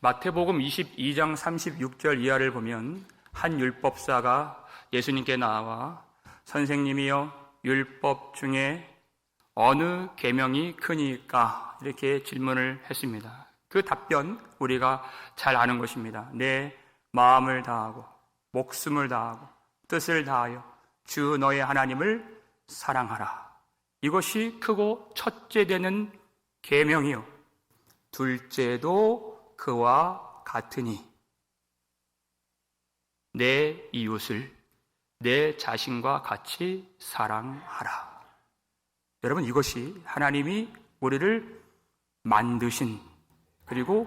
마태복음 22장 36절 이하를 보면 한 율법사가 예수님께 나와 선생님이여 율법 중에 어느 계명이 크니까 이렇게 질문을 했습니다. 그 답변 우리가 잘 아는 것입니다. 내 마음을 다하고 목숨을 다하고 뜻을 다하여 주 너의 하나님을 사랑하라. 이것이 크고 첫째 되는 계명이요 둘째도 그와 같으니 내 이웃을 내 자신과 같이 사랑하라. 여러분, 이것이 하나님이 우리를 만드신 그리고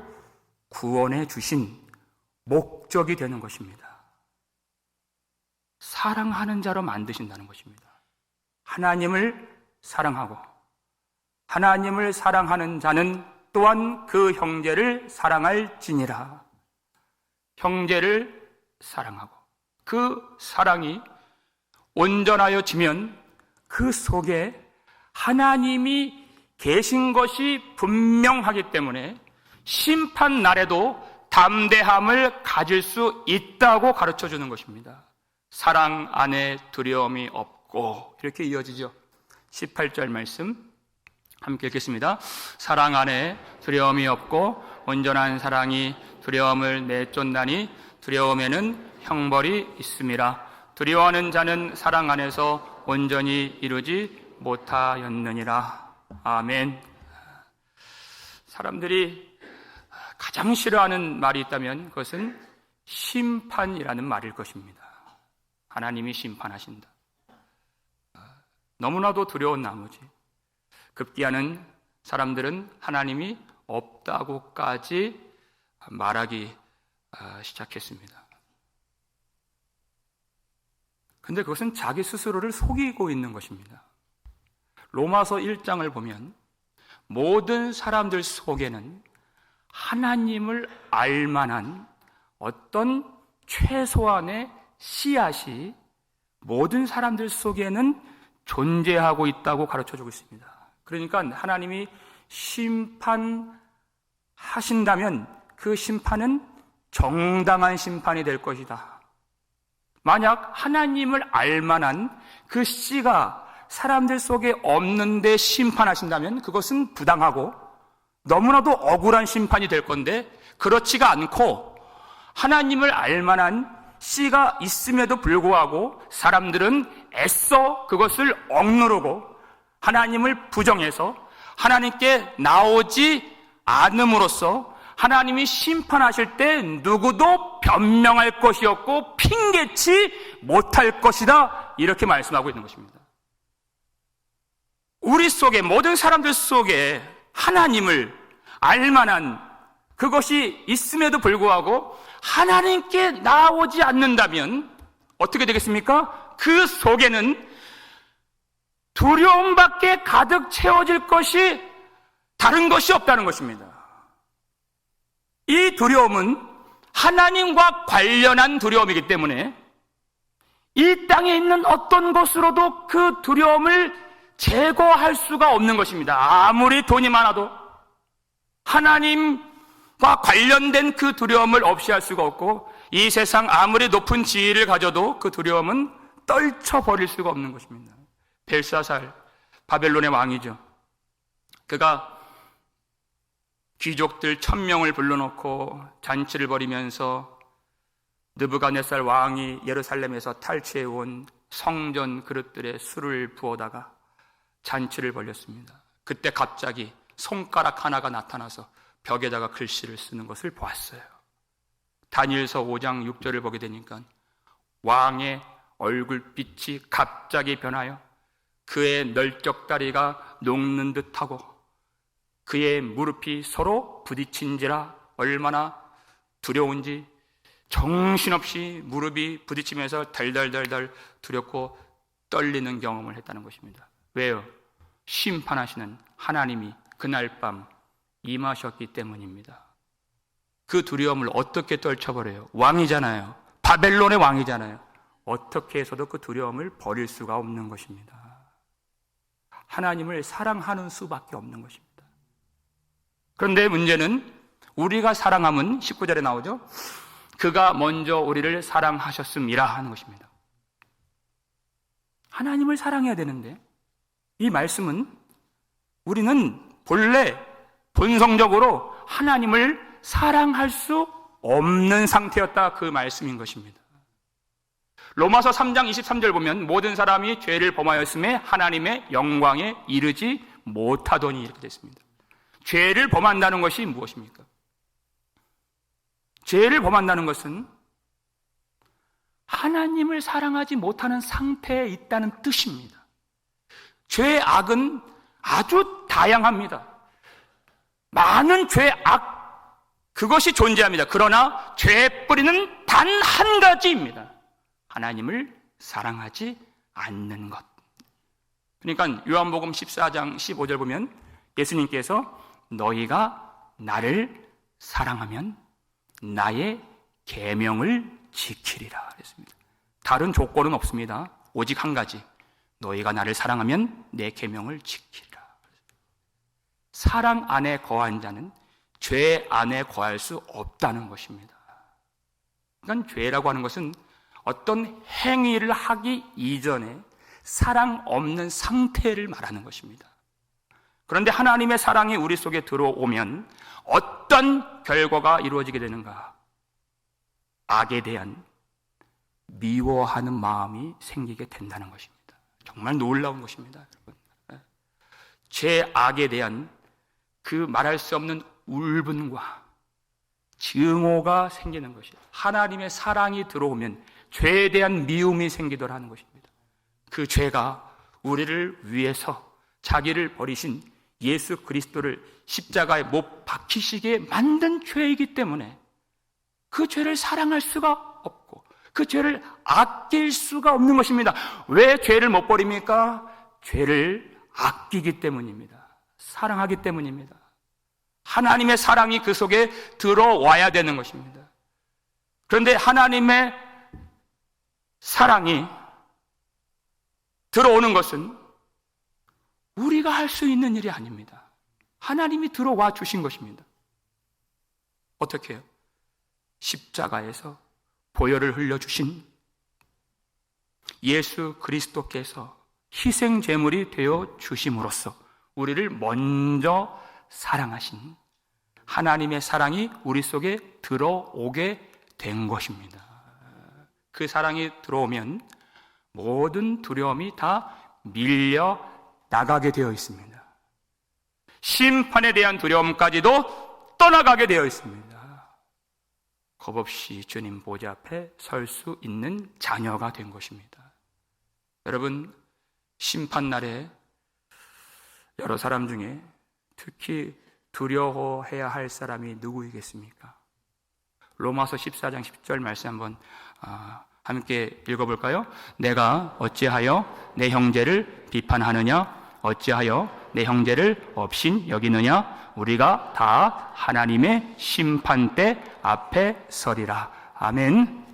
구원해 주신 목적이 되는 것입니다. 사랑하는 자로 만드신다는 것입니다. 하나님을 사랑하고 하나님을 사랑하는 자는 또한 그 형제를 사랑할지니라. 형제를 사랑하고 그 사랑이 온전하여지면 그 속에 하나님이 계신 것이 분명하기 때문에 심판 날에도 담대함을 가질 수 있다고 가르쳐 주는 것입니다. 사랑 안에 두려움이 없고 이렇게 이어지죠. 18절 말씀 함께 읽겠습니다. 사랑 안에 두려움이 없고 온전한 사랑이 두려움을 내쫓나니 두려움에는 형벌이 있음이라. 두려워하는 자는 사랑 안에서 온전히 이루지 못하였느니라. 아멘. 사람들이 가장 싫어하는 말이 있다면 그것은 심판이라는 말일 것입니다. 하나님이 심판하신다. 너무나도 두려운 나머지 급기야는 사람들은 하나님이 없다고까지 말하기 시작했습니다. 근데 그것은 자기 스스로를 속이고 있는 것입니다. 로마서 1장을 보면 모든 사람들 속에는 하나님을 알만한 어떤 최소한의 씨앗이 모든 사람들 속에는 존재하고 있다고 가르쳐주고 있습니다. 그러니까 하나님이 심판하신다면 그 심판은 정당한 심판이 될 것이다. 만약 하나님을 알만한 그 씨가 사람들 속에 없는데 심판하신다면 그것은 부당하고 너무나도 억울한 심판이 될 건데, 그렇지가 않고 하나님을 알만한 씨가 있음에도 불구하고 사람들은 애써 그것을 억누르고 하나님을 부정해서 하나님께 나오지 않음으로써 하나님이 심판하실 때 누구도 변명할 것이 없고 핑계치 못할 것이다, 이렇게 말씀하고 있는 것입니다. 우리 속에, 모든 사람들 속에 하나님을 알만한 그것이 있음에도 불구하고 하나님께 나오지 않는다면 어떻게 되겠습니까? 그 속에는 두려움밖에 가득 채워질 것이 다른 것이 없다는 것입니다. 이 두려움은 하나님과 관련한 두려움이기 때문에 이 땅에 있는 어떤 것으로도 그 두려움을 제거할 수가 없는 것입니다. 아무리 돈이 많아도 하나님과 관련된 그 두려움을 없이 할 수가 없고, 이 세상 아무리 높은 지위를 가져도 그 두려움은 떨쳐버릴 수가 없는 것입니다. 벨사살, 바벨론의 왕이죠. 그가 귀족들 1000명을 불러놓고 잔치를 벌이면서 느부갓네살 왕이 예루살렘에서 탈취해온 성전 그릇들에 술을 부어다가 잔치를 벌였습니다. 그때 갑자기 손가락 하나가 나타나서 벽에다가 글씨를 쓰는 것을 보았어요. 다니엘서 5장 6절을 보게 되니까 왕의 얼굴빛이 갑자기 변하여 그의 널쩍다리가 녹는 듯하고 그의 무릎이 서로 부딪힌지라 얼마나 두려운지 정신없이 무릎이 부딪히면서 덜덜덜덜 두렵고 떨리는 경험을 했다는 것입니다. 왜요? 심판하시는 하나님이 그날 밤 임하셨기 때문입니다. 그 두려움을 어떻게 떨쳐버려요? 왕이잖아요. 바벨론의 왕이잖아요. 어떻게 해서도 그 두려움을 버릴 수가 없는 것입니다. 하나님을 사랑하는 수밖에 없는 것입니다. 그런데 문제는 우리가 사랑함은 19절에 나오죠. 그가 먼저 우리를 사랑하셨음이라 하는 것입니다. 하나님을 사랑해야 되는데 이 말씀은 우리는 본래 본성적으로 하나님을 사랑할 수 없는 상태였다, 그 말씀인 것입니다. 로마서 3장 23절 보면 모든 사람이 죄를 범하였음에 하나님의 영광에 이르지 못하더니 이렇게 됐습니다. 죄를 범한다는 것이 무엇입니까? 죄를 범한다는 것은 하나님을 사랑하지 못하는 상태에 있다는 뜻입니다. 죄의 악은 아주 다양합니다. 많은 죄의 악, 그것이 존재합니다. 그러나 죄의 뿌리는 단 한 가지입니다. 하나님을 사랑하지 않는 것. 그러니까 요한복음 14장 15절 보면 예수님께서 너희가 나를 사랑하면 나의 계명을 지키리라 그랬습니다. 다른 조건은 없습니다. 오직 한 가지, 너희가 나를 사랑하면 내 계명을 지키리라. 사랑 안에 거한 자는 죄 안에 거할 수 없다는 것입니다. 그러니까 죄라고 하는 것은 어떤 행위를 하기 이전에 사랑 없는 상태를 말하는 것입니다. 그런데 하나님의 사랑이 우리 속에 들어오면 어떤 결과가 이루어지게 되는가? 악에 대한 미워하는 마음이 생기게 된다는 것입니다. 정말 놀라운 것입니다, 여러분. 죄 악에 대한 그 말할 수 없는 울분과 증오가 생기는 것이에요. 하나님의 사랑이 들어오면 죄에 대한 미움이 생기더라는 것입니다. 그 죄가 우리를 위해서 자기를 버리신 예수 그리스도를 십자가에 못 박히시게 만든 죄이기 때문에 그 죄를 사랑할 수가 없고 그 죄를 아낄 수가 없는 것입니다. 왜 죄를 못 버립니까? 죄를 아끼기 때문입니다. 사랑하기 때문입니다. 하나님의 사랑이 그 속에 들어와야 되는 것입니다. 그런데 하나님의 사랑이 들어오는 것은 우리가 할 수 있는 일이 아닙니다. 하나님이 들어와 주신 것입니다. 어떻게 해요? 십자가에서 보혈을 흘려주신 예수 그리스도께서 희생 제물이 되어 주심으로써 우리를 먼저 사랑하신 하나님의 사랑이 우리 속에 들어오게 된 것입니다. 그 사랑이 들어오면 모든 두려움이 다 밀려 나가게 되어 있습니다. 심판에 대한 두려움까지도 떠나가게 되어 있습니다. 겁없이 주님 보좌 앞에 설 수 있는 자녀가 된 것입니다. 여러분, 심판날에 여러 사람 중에 특히 두려워해야 할 사람이 누구이겠습니까? 로마서 14장 10절 말씀 한번 함께 읽어볼까요? 내가 어찌하여 내 형제를 비판하느냐? 어찌하여 내 형제를 업신 여기느냐? 우리가 다 하나님의 심판대 앞에 서리라. 아멘.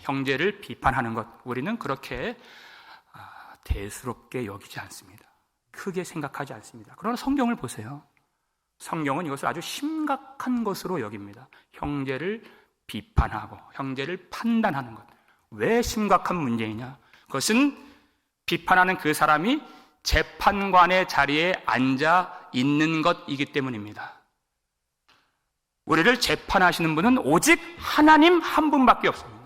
형제를 비판하는 것, 우리는 그렇게 대수롭게 여기지 않습니다. 크게 생각하지 않습니다. 그러나 성경을 보세요. 성경은 이것을 아주 심각한 것으로 여깁니다. 형제를 비판하고 형제를 판단하는 것. 왜 심각한 문제이냐? 그것은 비판하는 그 사람이 재판관의 자리에 앉아 있는 것이기 때문입니다. 우리를 재판하시는 분은 오직 하나님 한 분밖에 없습니다.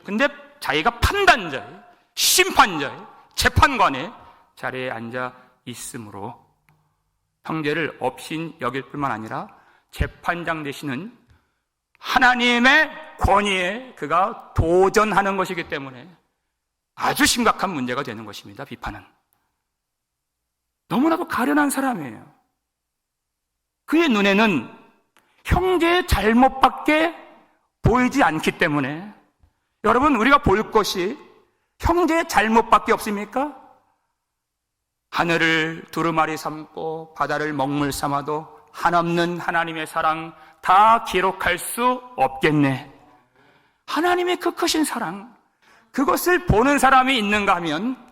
근데 자기가 판단자의, 심판자의, 재판관의 자리에 앉아 있으므로 형제를 업신 여길 뿐만 아니라 재판장 되시는 하나님의 권위에 그가 도전하는 것이기 때문에 아주 심각한 문제가 되는 것입니다. 비판은 너무나도 가련한 사람이에요. 그의 눈에는 형제의 잘못밖에 보이지 않기 때문에, 여러분, 우리가 볼 것이 형제의 잘못밖에 없습니까? 하늘을 두루마리 삼고 바다를 먹물 삼아도 한없는 하나님의 사랑 다 기록할 수 없겠네. 하나님의 그 크신 사랑, 그것을 보는 사람이 있는가 하면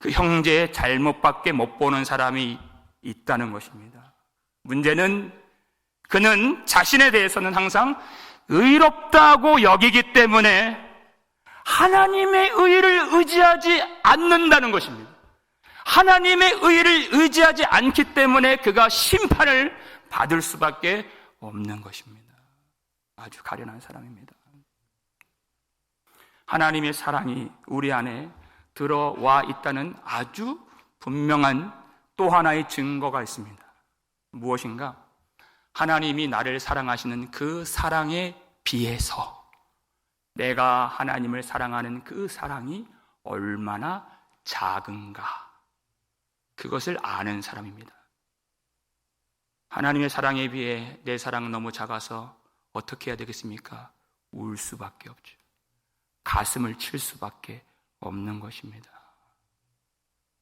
그 형제의 잘못밖에 못 보는 사람이 있다는 것입니다. 문제는 그는 자신에 대해서는 항상 의롭다고 여기기 때문에 하나님의 의를 의지하지 않는다는 것입니다. 하나님의 의를 의지하지 않기 때문에 그가 심판을 받을 수밖에 없는 것입니다. 아주 가련한 사람입니다. 하나님의 사랑이 우리 안에 들어와 있다는 아주 분명한 또 하나의 증거가 있습니다. 무엇인가? 하나님이 나를 사랑하시는 그 사랑에 비해서 내가 하나님을 사랑하는 그 사랑이 얼마나 작은가, 그것을 아는 사람입니다. 하나님의 사랑에 비해 내 사랑은 너무 작아서 어떻게 해야 되겠습니까? 울 수밖에 없죠. 가슴을 칠 수밖에 없는 것입니다.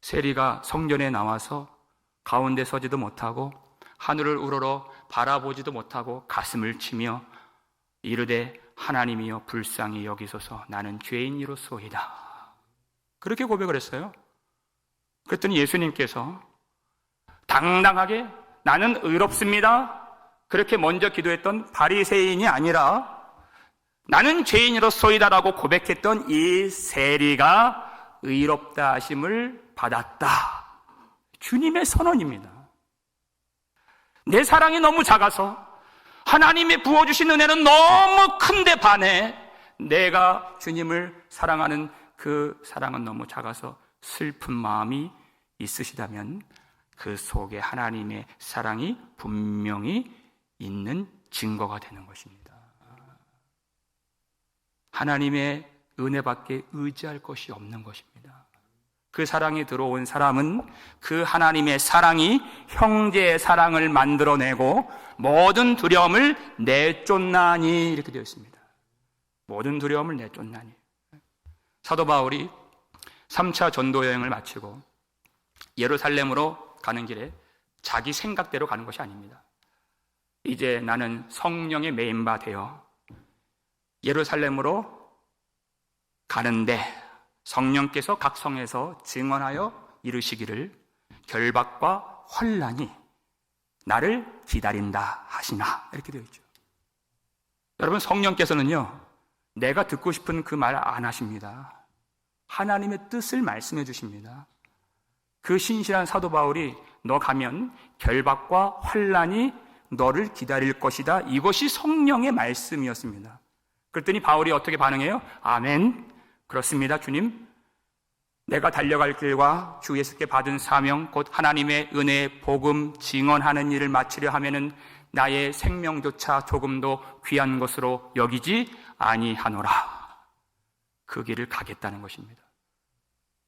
세리가 성전에 나와서 가운데 서지도 못하고 하늘을 우러러 바라보지도 못하고 가슴을 치며 이르되 하나님이여 불쌍히 여기소서 나는 죄인이로소이다. 그렇게 고백을 했어요. 그랬더니 예수님께서 당당하게 나는 의롭습니다, 그렇게 먼저 기도했던 바리새인이 아니라 나는 죄인으로소이다라고 고백했던 이 세리가 의롭다 하심을 받았다. 주님의 선언입니다. 내 사랑이 너무 작아서 하나님이 부어주신 은혜는 너무 큰데 반해 내가 주님을 사랑하는 그 사랑은 너무 작아서 슬픈 마음이 있으시다면 그 속에 하나님의 사랑이 분명히 있는 증거가 되는 것입니다. 하나님의 은혜밖에 의지할 것이 없는 것입니다. 그 사랑이 들어온 사람은 그 하나님의 사랑이 형제의 사랑을 만들어내고 모든 두려움을 내쫓나니, 이렇게 되어 있습니다. 모든 두려움을 내쫓나니. 사도 바울이 3차 전도 여행을 마치고 예루살렘으로 가는 길에 자기 생각대로 가는 것이 아닙니다. 이제 나는 성령의 메인바 되어 예루살렘으로 가는데 성령께서 각 성에서 증언하여 이르시기를 결박과 환난이 나를 기다린다 하시나, 이렇게 되어 있죠. 여러분, 성령께서는요 내가 듣고 싶은 그 말 안 하십니다. 하나님의 뜻을 말씀해 주십니다. 그 신실한 사도 바울이 너 가면 결박과 환난이 너를 기다릴 것이다, 이것이 성령의 말씀이었습니다. 그랬더니 바울이 어떻게 반응해요? 아멘, 그렇습니다 주님. 내가 달려갈 길과 주 예수께 받은 사명 곧 하나님의 은혜의 복음 증언하는 일을 마치려 하면은 나의 생명조차 조금도 귀한 것으로 여기지 아니하노라. 그 길을 가겠다는 것입니다.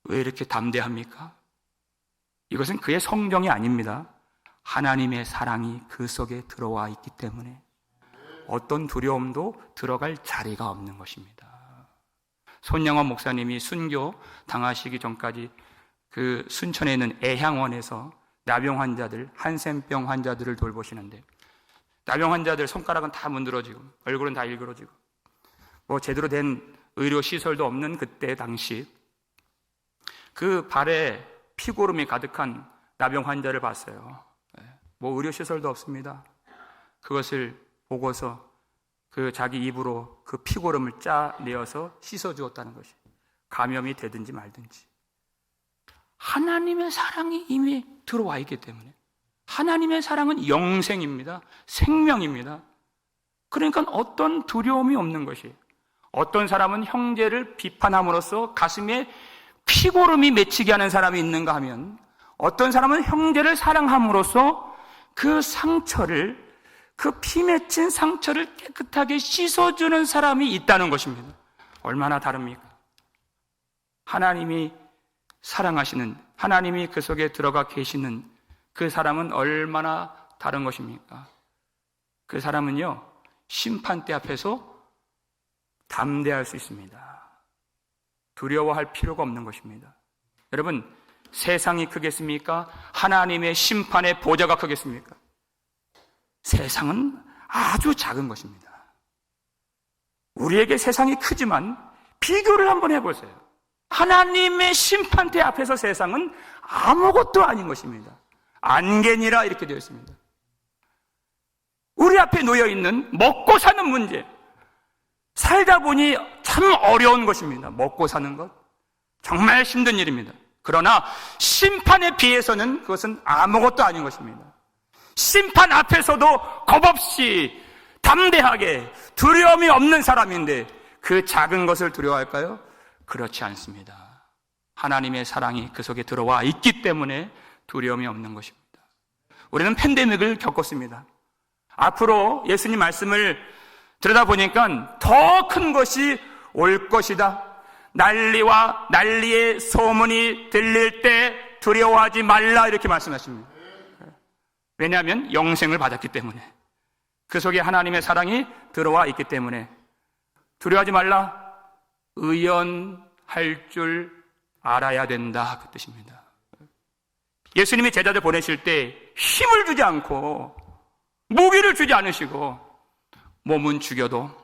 왜 이렇게 담대합니까? 이것은 그의 성정이 아닙니다. 하나님의 사랑이 그 속에 들어와 있기 때문에 어떤 두려움도 들어갈 자리가 없는 것입니다. 손영원 목사님이 순교 당하시기 전까지 그 순천에 있는 애향원에서 나병 환자들, 한센병 환자들을 돌보시는데 나병 환자들 손가락은 다 문드러지고 얼굴은 다 일그러지고 뭐 제대로 된 의료 시설도 없는 그때 당시 그 발에 피고름이 가득한 나병 환자를 봤어요. 뭐 의료 시설도 없습니다. 그것을 보고서 그 자기 입으로 그 피고름을 짜내어서 씻어주었다는 것이, 감염이 되든지 말든지. 하나님의 사랑이 이미 들어와 있기 때문에, 하나님의 사랑은 영생입니다. 생명입니다. 그러니까 어떤 두려움이 없는 것이, 어떤 사람은 형제를 비판함으로써 가슴에 피고름이 맺히게 하는 사람이 있는가 하면, 어떤 사람은 형제를 사랑함으로써 그 상처를, 그 피 맺힌 상처를 깨끗하게 씻어주는 사람이 있다는 것입니다. 얼마나 다릅니까? 하나님이 사랑하시는, 하나님이 그 속에 들어가 계시는 그 사람은 얼마나 다른 것입니까? 그 사람은요, 심판대 앞에서 담대할 수 있습니다. 두려워할 필요가 없는 것입니다. 여러분, 세상이 크겠습니까? 하나님의 심판의 보좌가 크겠습니까? 세상은 아주 작은 것입니다. 우리에게 세상이 크지만 비교를 한번 해보세요. 하나님의 심판대 앞에서 세상은 아무것도 아닌 것입니다. 안개니라, 이렇게 되어 있습니다. 우리 앞에 놓여 있는 먹고 사는 문제, 살다 보니 참 어려운 것입니다. 먹고 사는 것 정말 힘든 일입니다. 그러나 심판에 비해서는 그것은 아무것도 아닌 것입니다. 심판 앞에서도 겁없이 담대하게 두려움이 없는 사람인데 그 작은 것을 두려워할까요? 그렇지 않습니다. 하나님의 사랑이 그 속에 들어와 있기 때문에 두려움이 없는 것입니다. 우리는 팬데믹을 겪었습니다. 앞으로 예수님 말씀을 들여다보니까 더 큰 것이 올 것이다. 난리와 난리의 소문이 들릴 때 두려워하지 말라, 이렇게 말씀하십니다. 왜냐하면 영생을 받았기 때문에, 그 속에 하나님의 사랑이 들어와 있기 때문에 두려워하지 말라. 의연할 줄 알아야 된다, 그 뜻입니다. 예수님이 제자들 보내실 때 힘을 주지 않고 무기를 주지 않으시고 몸은 죽여도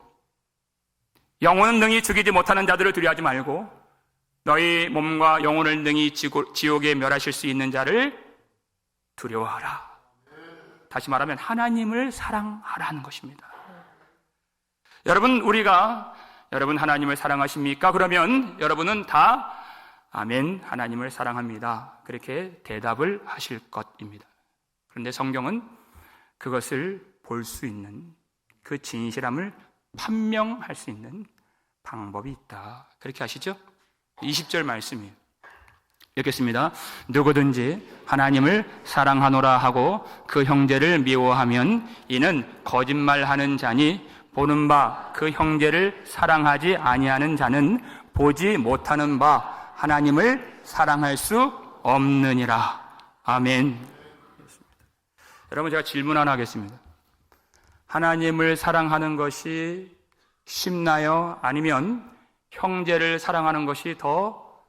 영혼은 능히 죽이지 못하는 자들을 두려워하지 말고 너희 몸과 영혼을 능히 지옥에 멸하실 수 있는 자를 두려워하라. 다시 말하면 하나님을 사랑하라는 것입니다. 여러분, 여러분 하나님을 사랑하십니까? 그러면 여러분은 다 아멘, 하나님을 사랑합니다, 그렇게 대답을 하실 것입니다. 그런데 성경은 그것을 볼 수 있는, 그 진실함을 판명할 수 있는 방법이 있다, 그렇게 하시죠? 20절 말씀이에요. 읽겠습니다. 누구든지 하나님을 사랑하노라 하고 그 형제를 미워하면 이는 거짓말하는 자니 보는 바 그 형제를 사랑하지 아니하는 자는 보지 못하는 바 하나님을 사랑할 수 없느니라. 아멘. 여러분, 제가 질문 하나 하겠습니다. 하나님을 사랑하는 것이 쉽나요? 아니면 형제를 사랑하는 것이 더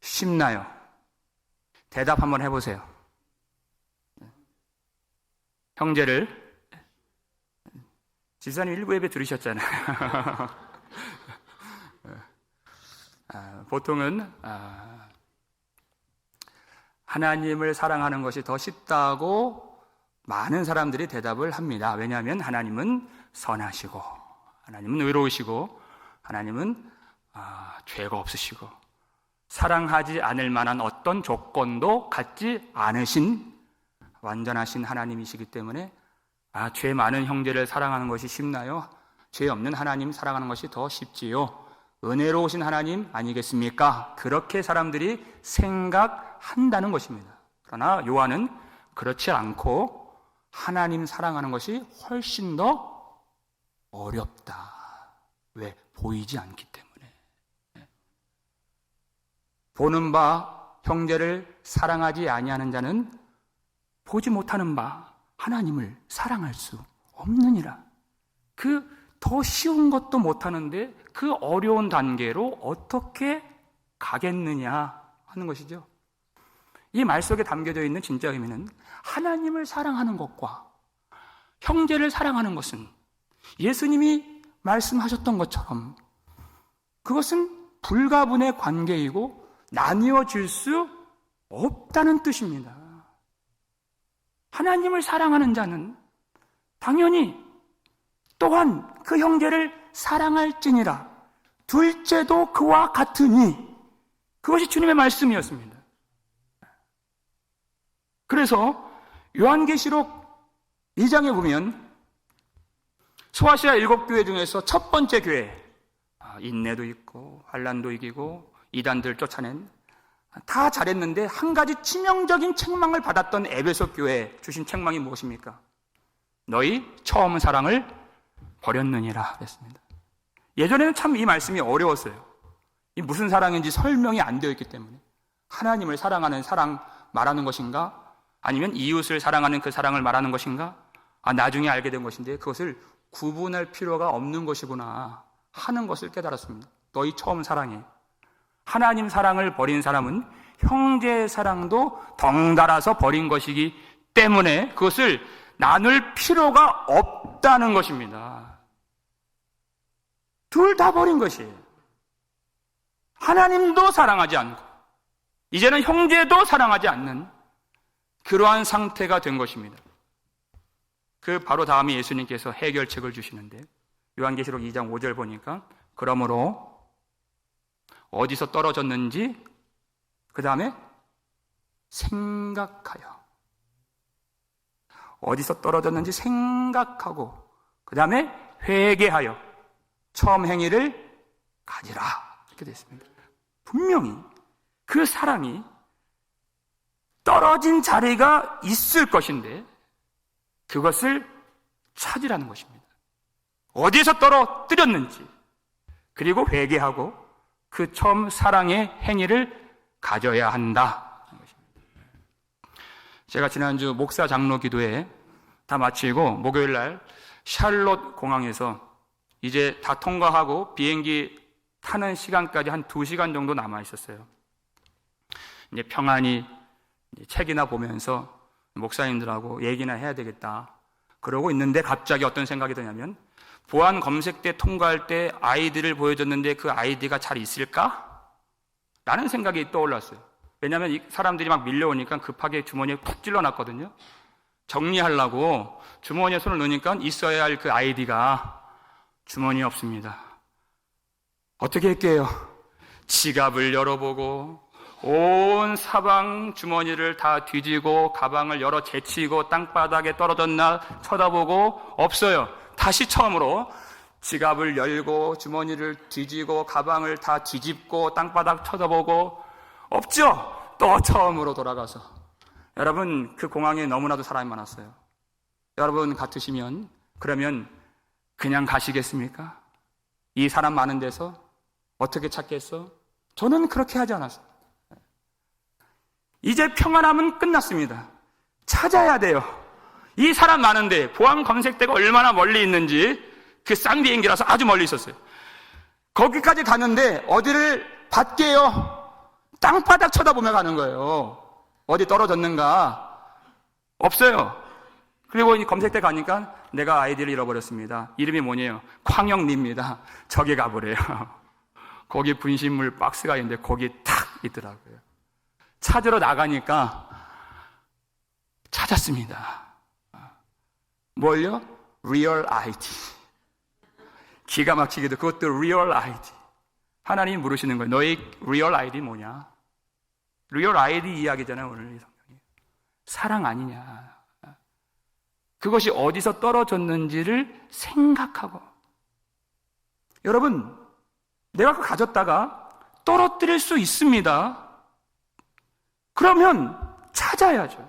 쉽나요? 대답 한번 해보세요. 형제를, 지사님 일부 예배 들으셨잖아요. 보통은 하나님을 사랑하는 것이 더 쉽다고 많은 사람들이 대답을 합니다. 왜냐하면 하나님은 선하시고, 하나님은 의로우시고, 하나님은 죄가 없으시고, 사랑하지 않을 만한 어떤 조건도 갖지 않으신 완전하신 하나님이시기 때문에 죄 많은 형제를 사랑하는 것이 쉽나요? 죄 없는 하나님 사랑하는 것이 더 쉽지요. 은혜로우신 하나님 아니겠습니까? 그렇게 사람들이 생각한다는 것입니다. 그러나 요한은 그렇지 않고 하나님 사랑하는 것이 훨씬 더 어렵다. 왜? 보이지 않기 때문에. 보는 바 형제를 사랑하지 아니하는 자는 보지 못하는 바 하나님을 사랑할 수 없느니라. 그 더 쉬운 것도 못하는데 그 어려운 단계로 어떻게 가겠느냐 하는 것이죠. 이 말 속에 담겨져 있는 진짜 의미는 하나님을 사랑하는 것과 형제를 사랑하는 것은 예수님이 말씀하셨던 것처럼 그것은 불가분의 관계이고 나뉘어질 수 없다는 뜻입니다. 하나님을 사랑하는 자는 당연히 또한 그 형제를 사랑할지니라. 둘째도 그와 같으니, 그것이 주님의 말씀이었습니다. 그래서 요한계시록 2장에 보면 소아시아 7교회 중에서 첫 번째 교회, 인내도 있고 환난도 이기고 이단들 쫓아낸, 다 잘했는데 한 가지 치명적인 책망을 받았던 에베소 교회에 주신 책망이 무엇입니까? 너희 처음 사랑을 버렸느니라 그랬습니다. 예전에는 참 이 말씀이 어려웠어요. 이 무슨 사랑인지 설명이 안 되어 있기 때문에. 하나님을 사랑하는 사랑 말하는 것인가? 아니면 이웃을 사랑하는 그 사랑을 말하는 것인가? 나중에 알게 된 것인데 그것을 구분할 필요가 없는 것이구나 하는 것을 깨달았습니다. 너희 처음 사랑해. 하나님 사랑을 버린 사람은 형제의 사랑도 덩달아서 버린 것이기 때문에 그것을 나눌 필요가 없다는 것입니다. 둘 다 버린 것이에요. 하나님도 사랑하지 않고 이제는 형제도 사랑하지 않는 그러한 상태가 된 것입니다. 그 바로 다음에 예수님께서 해결책을 주시는데, 요한계시록 2장 5절 보니까 그러므로 어디서 떨어졌는지 그 다음에 생각하여, 어디서 떨어졌는지 생각하고 그 다음에 회개하여 처음 행위를 가지라, 이렇게 되어 있습니다. 분명히 그 사람이 떨어진 자리가 있을 것인데 그것을 찾으라는 것입니다. 어디에서 떨어뜨렸는지, 그리고 회개하고 그 처음 사랑의 행위를 가져야 한다. 제가 지난주 목사 장로 기도회 다 마치고 목요일날 샬롯 공항에서 이제 다 통과하고 비행기 타는 시간까지 한 2시간 정도 남아 있었어요. 이제 평안히 책이나 보면서 목사님들하고 얘기나 해야 되겠다 그러고 있는데 갑자기 어떤 생각이 드냐면, 보안 검색대 통과할 때 아이디를 보여줬는데 그 아이디가 잘 있을까? 라는 생각이 떠올랐어요. 왜냐하면 이 사람들이 막 밀려오니까 급하게 주머니에 푹 찔러놨거든요. 정리하려고 주머니에 손을 넣으니까 있어야 할 그 아이디가 주머니에 없습니다. 어떻게 할게요? 지갑을 열어보고 온 사방 주머니를 다 뒤지고 가방을 열어 제치고 땅바닥에 떨어졌나 쳐다보고 없어요. 다시 처음으로 지갑을 열고 주머니를 뒤지고 가방을 다 뒤집고 땅바닥 쳐다보고 없죠? 또 처음으로 돌아가서. 여러분, 그 공항에 너무나도 사람이 많았어요. 여러분 같으시면 그러면 그냥 가시겠습니까? 이 사람 많은 데서 어떻게 찾겠어? 저는 그렇게 하지 않았어요. 이제 평안함은 끝났습니다. 찾아야 돼요. 이 사람 많은데 보안 검색대가 얼마나 멀리 있는지, 그 싼 비행기라서 아주 멀리 있었어요. 거기까지 가는데 어디를 받게요? 땅바닥 쳐다보며 가는 거예요. 어디 떨어졌는가? 없어요. 그리고 이 검색대 가니까 내가 아이디를 잃어버렸습니다. 이름이 뭐냐요? 광영리입니다. 저기 가보래요. 거기 분신물 박스가 있는데 거기 탁 있더라고요. 찾으러 나가니까 찾았습니다. 뭘요? 리얼 아이디. 기가 막히게도 그것도 리얼 아이디. 하나님이 물으시는 거예요. 너희 리얼 아이디 뭐냐? 리얼 아이디 이야기잖아요, 오늘 이 성경이. 사랑 아니냐. 그것이 어디서 떨어졌는지를 생각하고. 여러분, 내가 그거 가졌다가 떨어뜨릴 수 있습니다. 그러면 찾아야죠.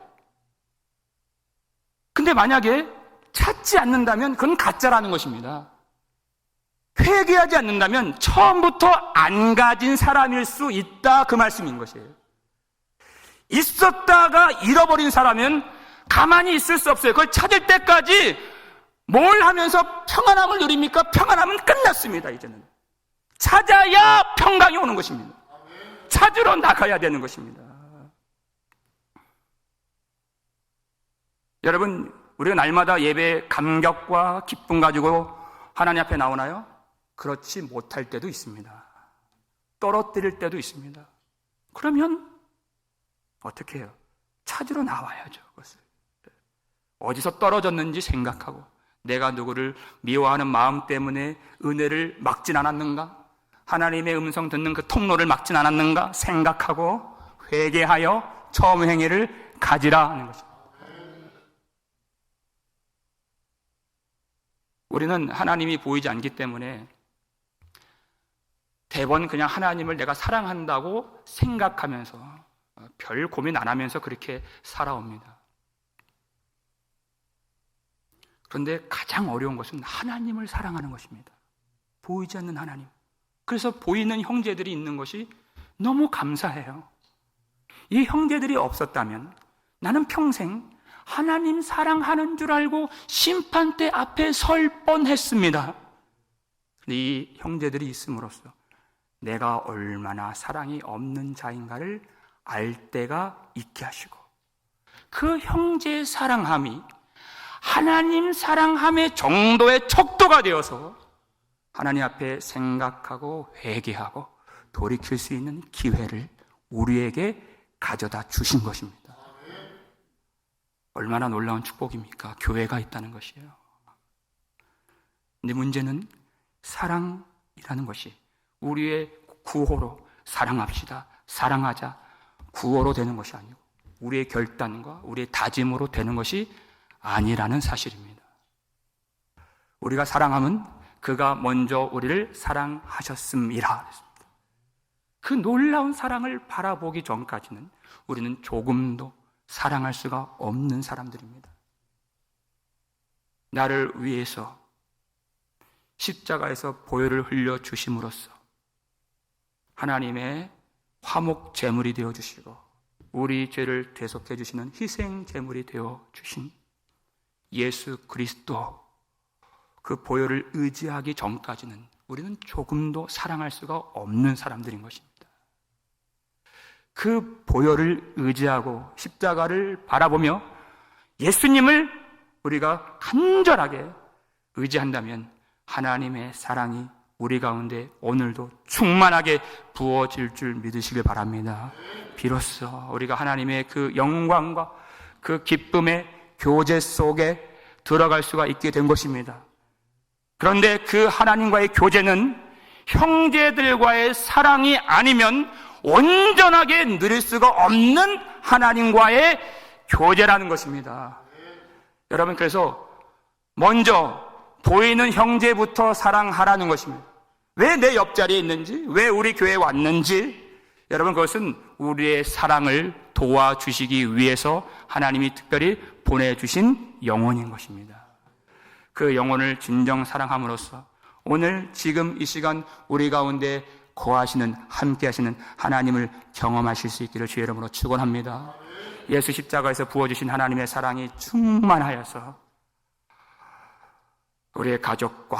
근데 만약에 찾지 않는다면 그건 가짜라는 것입니다. 회개하지 않는다면 처음부터 안 가진 사람일 수 있다, 그 말씀인 것이에요. 있었다가 잃어버린 사람은 가만히 있을 수 없어요. 그걸 찾을 때까지 뭘 하면서 평안함을 누립니까? 평안함은 끝났습니다. 이제는 찾아야 평강이 오는 것입니다. 찾으러 나가야 되는 것입니다. 여러분, 우리가 날마다 예배 감격과 기쁨 가지고 하나님 앞에 나오나요? 그렇지 못할 때도 있습니다. 떨어뜨릴 때도 있습니다. 그러면 어떻게 해요? 찾으러 나와야죠. 그것을. 어디서 떨어졌는지 생각하고, 내가 누구를 미워하는 마음 때문에 은혜를 막진 않았는가? 하나님의 음성 듣는 그 통로를 막진 않았는가? 생각하고 회개하여 처음 행위를 가지라 하는 것입니다. 우리는 하나님이 보이지 않기 때문에 대번 그냥 하나님을 내가 사랑한다고 생각하면서 별 고민 안 하면서 그렇게 살아옵니다. 그런데 가장 어려운 것은 하나님을 사랑하는 것입니다. 보이지 않는 하나님. 그래서 보이는 형제들이 있는 것이 너무 감사해요. 이 형제들이 없었다면 나는 평생 하나님 사랑하는 줄 알고 심판대 앞에 설 뻔했습니다. 근데 이 형제들이 있음으로써 내가 얼마나 사랑이 없는 자인가를 알 때가 있게 하시고, 그 형제의 사랑함이 하나님 사랑함의 정도의 척도가 되어서 하나님 앞에 생각하고 회개하고 돌이킬 수 있는 기회를 우리에게 가져다 주신 것입니다. 얼마나 놀라운 축복입니까? 교회가 있다는 것이에요. 근데 문제는 사랑이라는 것이 우리의 구호로 사랑합시다, 사랑하자, 구호로 되는 것이 아니고 우리의 결단과 우리의 다짐으로 되는 것이 아니라는 사실입니다. 우리가 사랑하면 그가 먼저 우리를 사랑하셨음이라. 그 놀라운 사랑을 바라보기 전까지는 우리는 조금도 사랑할 수가 없는 사람들입니다. 나를 위해서 십자가에서 보혈을 흘려 주심으로써 하나님의 화목 제물이 되어 주시고 우리 죄를 대속해 주시는 희생 제물이 되어 주신 예수 그리스도, 그 보혈을 의지하기 전까지는 우리는 조금도 사랑할 수가 없는 사람들인 것입니다. 그 보혈을 의지하고 십자가를 바라보며 예수님을 우리가 간절하게 의지한다면 하나님의 사랑이 우리 가운데 오늘도 충만하게 부어질 줄 믿으시길 바랍니다. 비로소 우리가 하나님의 그 영광과 그 기쁨의 교제 속에 들어갈 수가 있게 된 것입니다. 그런데 그 하나님과의 교제는 형제들과의 사랑이 아니면 온전하게 누릴 수가 없는 하나님과의 교제라는 것입니다. 여러분, 그래서 먼저 보이는 형제부터 사랑하라는 것입니다. 왜 내 옆자리에 있는지, 왜 우리 교회에 왔는지, 여러분, 그것은 우리의 사랑을 도와주시기 위해서 하나님이 특별히 보내주신 영혼인 것입니다. 그 영혼을 진정 사랑함으로써 오늘 지금 이 시간 우리 가운데 거하시는, 함께 하시는 하나님을 경험하실 수 있기를 주의 이름으로 축원합니다. 예수 십자가에서 부어주신 하나님의 사랑이 충만하여서 우리의 가족과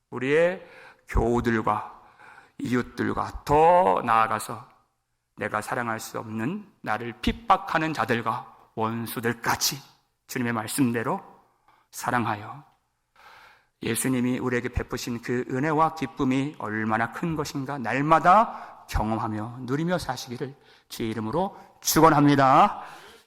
우리의 교우들과 이웃들과 더 나아가서 내가 사랑할 수 없는 나를 핍박하는 자들과 원수들까지 주님의 말씀대로 사랑하여 예수님이 우리에게 베푸신 그 은혜와 기쁨이 얼마나 큰 것인가 날마다 경험하며 누리며 사시기를 주의 이름으로 축원합니다.